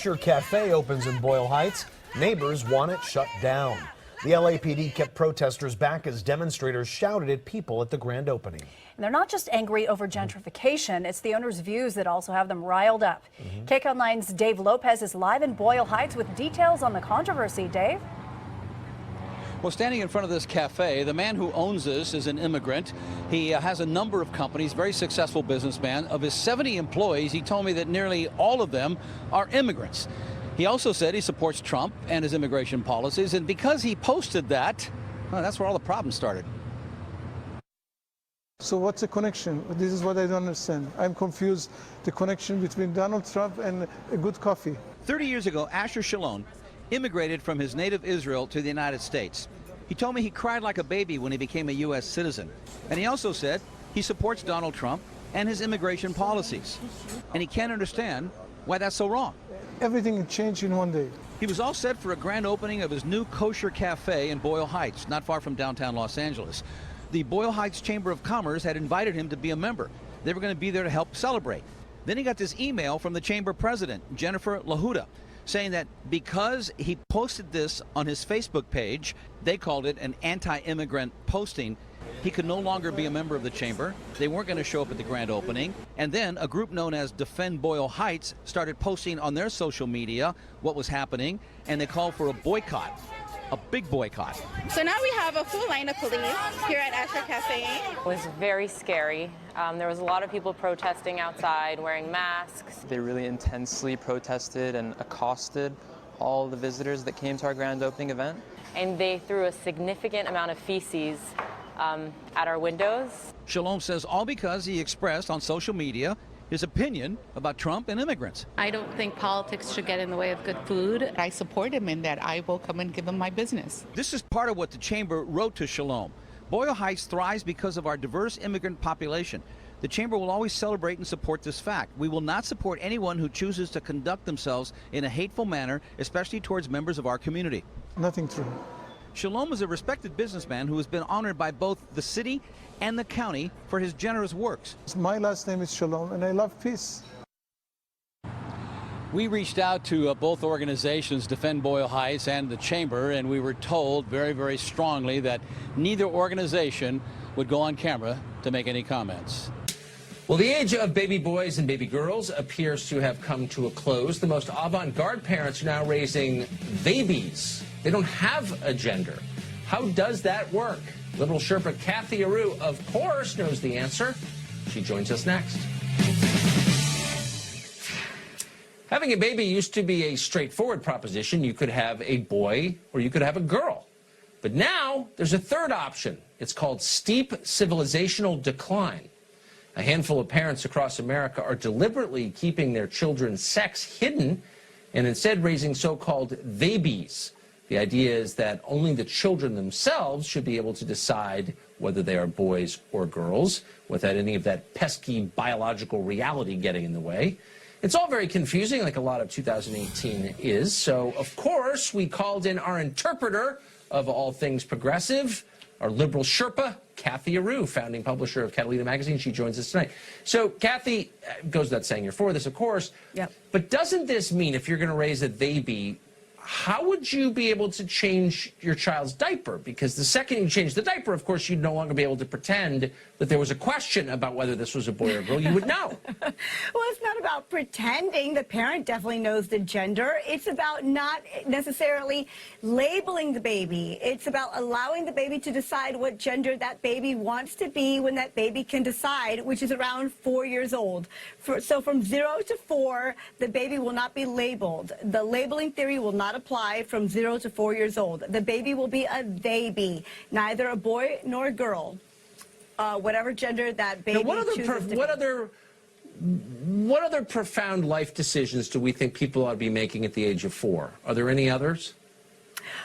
Cafe opens in Boyle Heights. Neighbors want it shut down. The LAPD kept protesters back as demonstrators shouted at people at the grand opening. And they're not just angry over gentrification, it's the owner's views that also have them riled up. KCAL 9's Dave Lopez is live in Boyle Heights with details on the controversy. Dave? Well, standing in front of this cafe, the man who owns this is an immigrant. He has a number of companies, very successful businessman. Of his 70 employees, he told me that nearly all of them are immigrants. He also said he supports Trump and his immigration policies, and because he posted that, well, that's where all the problems started. So what's the connection? This is what I don't understand. I'm confused. The connection between Donald Trump and a good coffee. 30 years ago, Asher Shalom immigrated from his native Israel to the United States. He told me he cried like a baby when he became a U.S. citizen. And he also said he supports Donald Trump and his immigration policies. And he can't understand why that's so wrong. Everything changed in one day. He was all set for a grand opening of his new kosher cafe in Boyle Heights, not far from downtown Los Angeles. The Boyle Heights Chamber of Commerce had invited him to be a member. They were going to be there to help celebrate. Then he got this email from the chamber president, Jennifer Lahuda, saying that because he posted this on his Facebook page, they called it an anti-immigrant posting, he could no longer be a member of the chamber. They weren't going to show up at the grand opening. And then a group known as Defend Boyle Heights started posting on their social media what was happening, and they called for a boycott, a big boycott. So now we have a full line of police here at Asher Cafe. It was very scary. There was a lot of people protesting outside, wearing masks. They really intensely protested and accosted all the visitors that came to our grand opening event. And they threw a significant amount of feces at our windows. Shalom says all because he expressed on social media his opinion about Trump and immigrants. I don't think politics should get in the way of good food. I support him in that. I will come and give him my business. This is part of what the chamber wrote to Shalom. Boyle Heights thrives because of our diverse immigrant population. The chamber will always celebrate and support this fact. We will not support anyone who chooses to conduct themselves in a hateful manner, especially towards members of our community. Nothing true. Shalom is a respected businessman who has been honored by both the city and the county for his generous works. My last name is Shalom, and I love peace. We reached out to both organizations, Defend Boyle Heights and the Chamber, and we were told very, very strongly that neither organization would go on camera to make any comments. Well, the age of baby boys and baby girls appears to have come to a close. The most avant-garde parents are now raising babies. They don't have a gender. How does that work? Liberal Sherpa Kathy Aru, of course, knows the answer. She joins us next. Having a baby used to be a straightforward proposition. You could have a boy or you could have a girl. But now there's a third option. It's called steep civilizational decline. A handful of parents across America are deliberately keeping their children's sex hidden and instead raising so-called babies. The idea is that only the children themselves should be able to decide whether they are boys or girls without any of that pesky biological reality getting in the way. It's all very confusing, like a lot of 2018 is. So, of course, we called in our interpreter of all things progressive, our liberal Sherpa, Kathy Aru, founding publisher of Catalina magazine. She joins us tonight. So, Kathy, goes without saying you're for this, of course. Yep. But doesn't this mean if you're going to raise a baby, how would you be able to change your child's diaper? Because the second you change the diaper, of course, you'd no longer be able to pretend that there was a question about whether this was a boy or girl. You would know. Well, it's not about pretending. The parent definitely knows the gender. It's about not necessarily labeling the baby. It's about allowing the baby to decide what gender that baby wants to be when that baby can decide, which is around 4 years old. So from 0 to 4, the baby will not be labeled. The labeling theory will not apply from 0 to 4 years old. The baby will be a baby, neither a boy nor a girl. Whatever gender that baby chooses to be. What other profound life decisions do we think people ought to be making at the age of 4? Are there any others?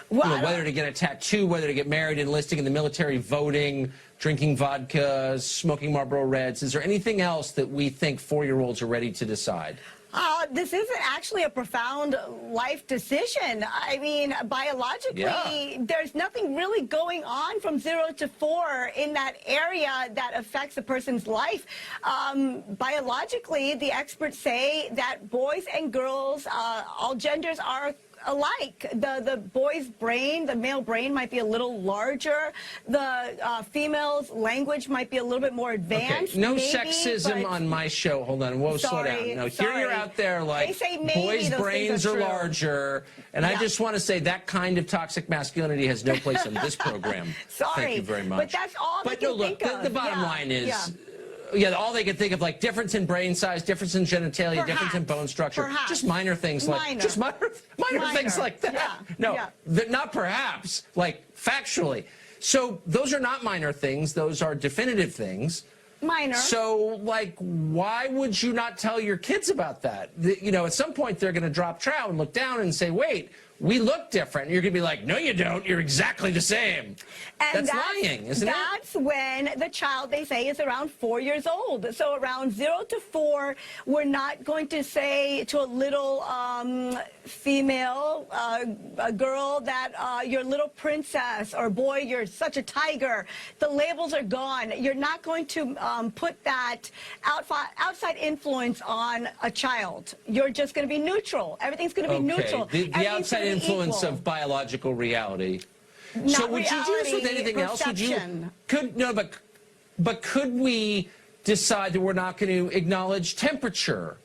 Well, you know, whether to get a tattoo, whether to get married, enlisting in the military, voting, drinking vodka, smoking Marlboro Reds. Is there anything else that we think 4-year-olds are ready to decide? This isn't actually a profound life decision. I mean, biologically, there's nothing really going on from 0 to 4 in that area that affects a person's life. Biologically, the experts say that boys and girls, all genders are alike. The boy's brain, the male brain might be a little larger. The female's language might be a little bit more advanced. Okay. No maybe, sexism on my show. Hold on. Whoa, slow down. No, here you're out there like they say maybe boys' brains are larger. And I just want to say that kind of toxic masculinity has no place on this program. Sorry. Thank you very much. But that's all they can think of. The bottom line is... Yeah, all they can think of, like, difference in brain size, difference in genitalia, difference in bone structure. Just minor things like... Just minor things like that. Not perhaps, like, factually. So those are not minor things. Those are definitive things. Minor. So, like, why would you not tell your kids about that? You know, at some point, they're going to drop trow and look down and say, wait, we look different. You're going to be like, no, you don't. You're exactly the same. And that's lying, isn't it? That's when the child, they say, is around 4 years old. So around 0 to 4, we're not going to say to a little female, a girl that you're a little princess, or boy, you're such a tiger. The labels are gone. You're not going to put that outside influence on a child. You're just going to be neutral. Everything's going to be neutral. The outside influence of biological reality. So would you do this with anything else? But could we decide that we're not going to acknowledge temperature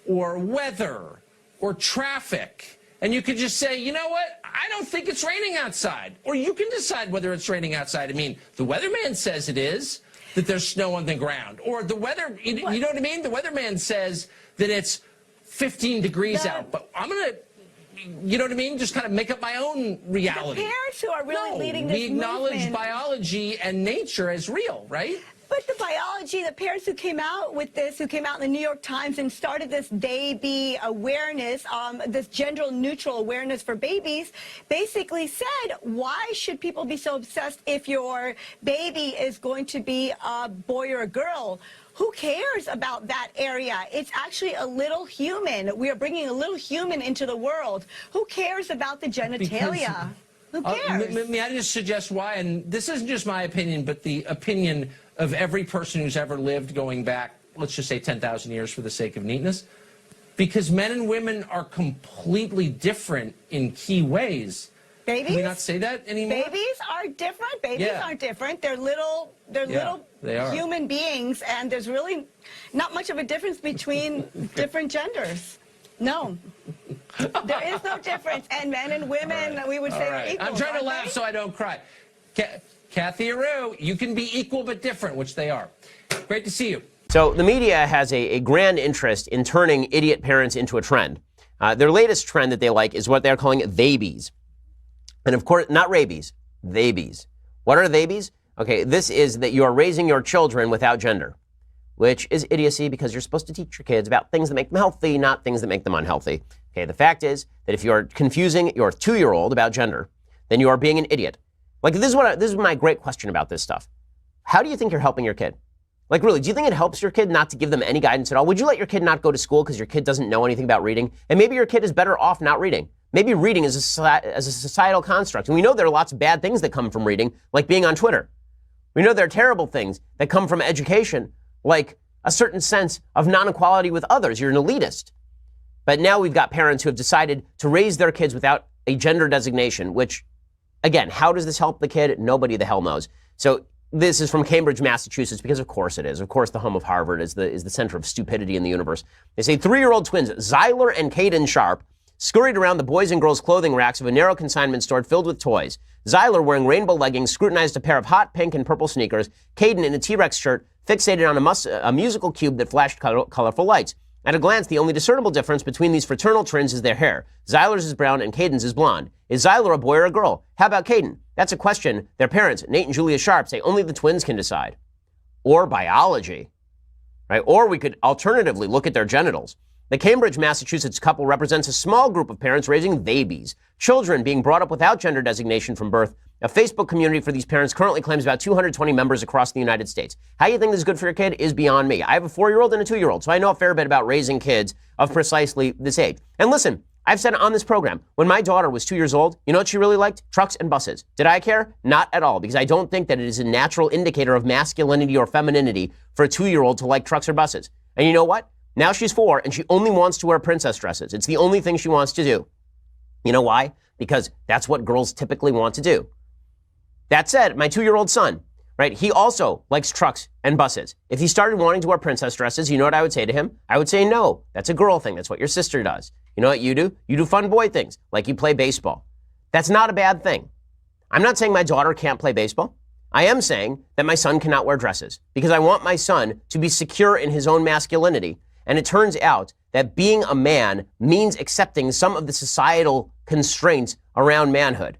or weather or traffic? And you could just say, you know what? I don't think it's raining outside. Or you can decide whether it's raining outside. I mean, the weatherman says it is, that there's snow on the ground. Or the weather, you know what I mean? The weatherman says that it's 15 degrees out. But I'm going to... You know what I mean? Just kind of make up my own reality. The parents who are really leading this movement. We acknowledge biology and nature as real, right? But the biology, the parents who came out with this, who came out in the New York Times and started this They-Be awareness, this gender-neutral awareness for babies, basically said, why should people be so obsessed if your baby is going to be a boy or a girl? Who cares about that area? It's actually a little human. We are bringing a little human into the world. Who cares about the genitalia? Who cares? May I just suggest why? And this isn't just my opinion, but the opinion of every person who's ever lived going back, let's just say 10,000 years for the sake of neatness. Because men and women are completely different in key ways. Babies? Can we not say that anymore? Babies are different. Babies aren't different. They're little human beings, and there's really not much of a difference between different genders. No. There is no difference. And men and women, we would say, are equal. I'm trying to laugh so I don't cry. Kathy Aru, you can be equal but different, which they are. Great to see you. So the media has a grand interest in turning idiot parents into a trend. Their latest trend that they like is what they're calling they-bees. And of course, not rabies, they-bees. What are they-bees? Okay, this is that you are raising your children without gender, which is idiocy because you're supposed to teach your kids about things that make them healthy, not things that make them unhealthy. Okay, the fact is that if you're confusing your 2-year-old about gender, then you are being an idiot. Like, this is my great question about this stuff. How do you think you're helping your kid? Like, really, do you think it helps your kid not to give them any guidance at all? Would you let your kid not go to school because your kid doesn't know anything about reading? And maybe your kid is better off not reading. Maybe reading is a societal construct. And we know there are lots of bad things that come from reading, like being on Twitter. We know there are terrible things that come from education, like a certain sense of non-equality with others. You're an elitist. But now we've got parents who have decided to raise their kids without a gender designation, which, again, how does this help the kid? Nobody the hell knows. So this is from Cambridge, Massachusetts, because of course it is. Of course, the home of Harvard is the center of stupidity in the universe. They say 3-year-old twins, Zyler and Caden Sharp, scurried around the boys' and girls' clothing racks of a narrow consignment store filled with toys. Zyler, wearing rainbow leggings, scrutinized a pair of hot pink and purple sneakers. Caden, in a T-Rex shirt, fixated on a musical cube that flashed colorful lights. At a glance, the only discernible difference between these fraternal twins is their hair. Zyler's is brown and Caden's is blonde. Is Zyler a boy or a girl? How about Caden? That's a question their parents, Nate and Julia Sharp, say only the twins can decide. Or biology, right? Or we could alternatively look at their genitals. The Cambridge, Massachusetts couple represents a small group of parents raising they-bees, children being brought up without gender designation from birth A Facebook community for these parents currently claims about 220 members across the United States. How you think this is good for your kid is beyond me. I have a 4-year-old and a 2-year-old, so I know a fair bit about raising kids of precisely this age. And listen, I've said on this program, when my daughter was 2 years old, you know what she really liked? Trucks and buses. Did I care? Not at all, because I don't think that it is a natural indicator of masculinity or femininity for a 2-year-old to like trucks or buses. And you know what? Now she's 4 and she only wants to wear princess dresses. It's the only thing she wants to do. You know why? Because that's what girls typically want to do. That said, my 2-year-old son, right, he also likes trucks and buses. If he started wanting to wear princess dresses, you know what I would say to him? I would say, no, that's a girl thing. That's what your sister does. You know what you do? You do fun boy things, like you play baseball. That's not a bad thing. I'm not saying my daughter can't play baseball. I am saying that my son cannot wear dresses because I want my son to be secure in his own masculinity. And it turns out that being a man means accepting some of the societal constraints around manhood.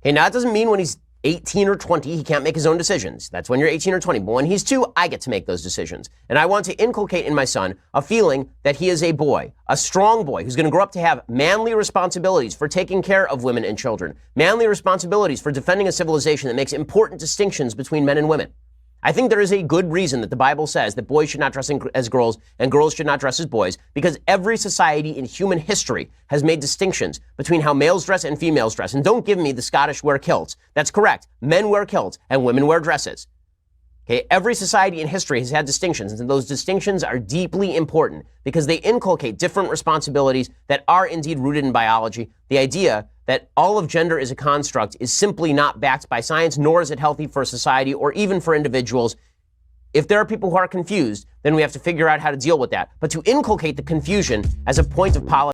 Okay, now that doesn't mean when he's 18 or 20, he can't make his own decisions. That's when you're 18 or 20. But when he's 2, I get to make those decisions. And I want to inculcate in my son a feeling that he is a boy, a strong boy who's going to grow up to have manly responsibilities for taking care of women and children, manly responsibilities for defending a civilization that makes important distinctions between men and women. I think there is a good reason that the Bible says that boys should not dress as girls and girls should not dress as boys, because every society in human history has made distinctions between how males dress and females dress. And don't give me the Scottish wear kilts. That's correct. Men wear kilts and women wear dresses. Okay, every society in history has had distinctions, and those distinctions are deeply important because they inculcate different responsibilities that are indeed rooted in biology. The idea that all of gender is a construct is simply not backed by science, nor is it healthy for society or even for individuals. If there are people who are confused, then we have to figure out how to deal with that. But to inculcate the confusion as a point of politics